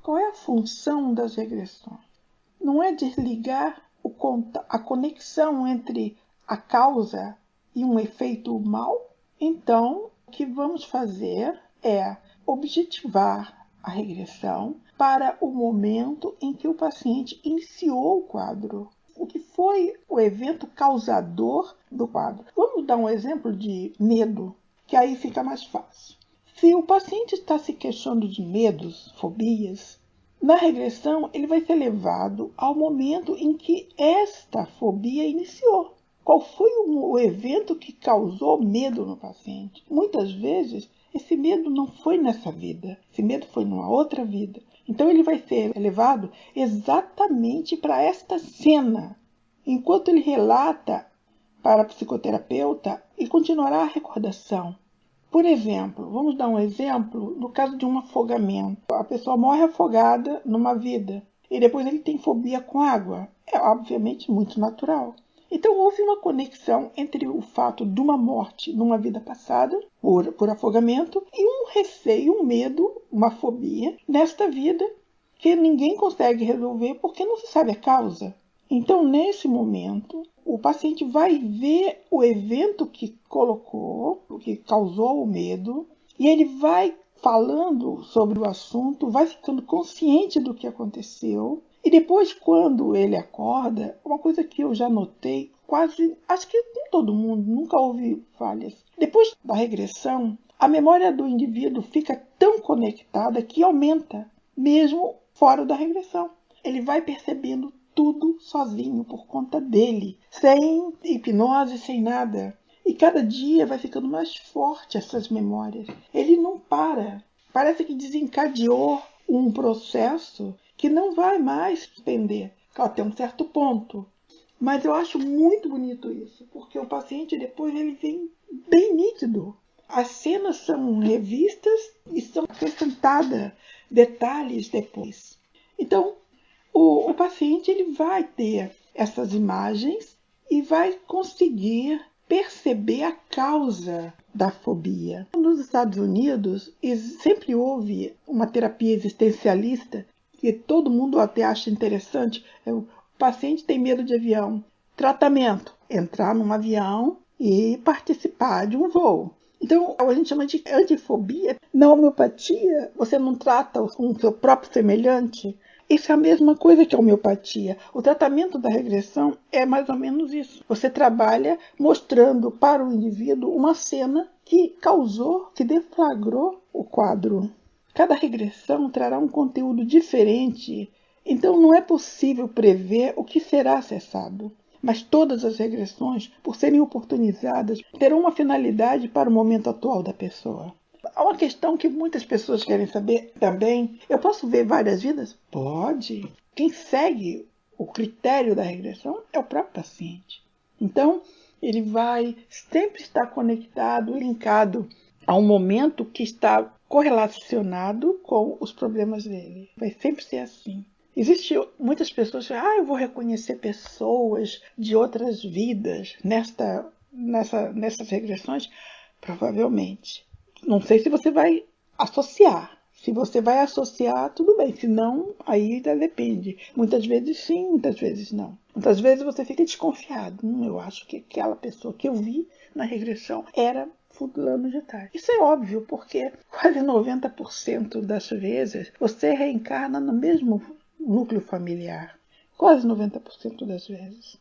Qual é a função das regressões? Não é desligar a conexão entre a causa e um efeito mal? Então, o que vamos fazer é objetivar a regressão para o momento em que o paciente iniciou o quadro. O que foi o evento causador do quadro? Vamos dar um exemplo de medo, que aí fica mais fácil. Se o paciente está se queixando de medos, fobias, na regressão ele vai ser levado ao momento em que esta fobia iniciou. Qual foi o evento que causou medo no paciente? Muitas vezes, esse medo não foi nessa vida, esse medo foi numa outra vida. Então ele vai ser levado exatamente para esta cena. Enquanto ele relata para a psicoterapeuta, e continuará a recordação. Por exemplo, vamos dar um exemplo no caso de um afogamento. A pessoa morre afogada numa vida e depois ele tem fobia com água. É obviamente muito natural. Então houve uma conexão entre o fato de uma morte numa vida passada, por afogamento, e um receio, um medo, uma fobia nesta vida que ninguém consegue resolver porque não se sabe a causa. Então, nesse momento, o paciente vai ver o evento que colocou, o que causou o medo, e ele vai falando sobre o assunto, vai ficando consciente do que aconteceu. E depois, quando ele acorda, uma coisa que eu já notei, acho que com todo mundo, nunca houve falhas. Depois da regressão, a memória do indivíduo fica tão conectada que aumenta, mesmo fora da regressão. Ele vai percebendo tudo sozinho, por conta dele, sem hipnose, sem nada. E cada dia vai ficando mais forte essas memórias. Ele não para. Parece que desencadeou um processo que não vai mais suspender, até um certo ponto. Mas eu acho muito bonito isso, porque o paciente depois ele vem bem nítido. As cenas são revistas e são acrescentadas detalhes depois. Então, o paciente ele vai ter essas imagens e vai conseguir perceber a causa da fobia. Nos Estados Unidos, sempre houve uma terapia existencialista que todo mundo até acha interessante. O paciente tem medo de avião. Tratamento: entrar num avião e participar de um voo. Então, a gente chama de antifobia. Na homeopatia, você não trata o seu próprio semelhante. Isso é a mesma coisa que a homeopatia. O tratamento da regressão é mais ou menos isso. Você trabalha mostrando para o indivíduo uma cena que causou, que deflagrou o quadro. Cada regressão trará um conteúdo diferente, então não é possível prever o que será acessado. Mas todas as regressões, por serem oportunizadas, terão uma finalidade para o momento atual da pessoa. Há uma questão que muitas pessoas querem saber também. Eu posso ver várias vidas? Pode. Quem segue o critério da regressão é o próprio paciente. Então, ele vai sempre estar conectado, linkado a um momento que está correlacionado com os problemas dele. Vai sempre ser assim. Existem muitas pessoas que eu vou reconhecer pessoas de outras vidas nessas regressões. Provavelmente. Não sei se você vai associar. Se você vai associar, tudo bem. Se não, aí depende. Muitas vezes sim, muitas vezes não. Muitas vezes você fica desconfiado. Eu acho que aquela pessoa que eu vi na regressão era fulano de tal. Isso é óbvio, porque quase 90% das vezes você reencarna no mesmo núcleo familiar. Quase 90% das vezes.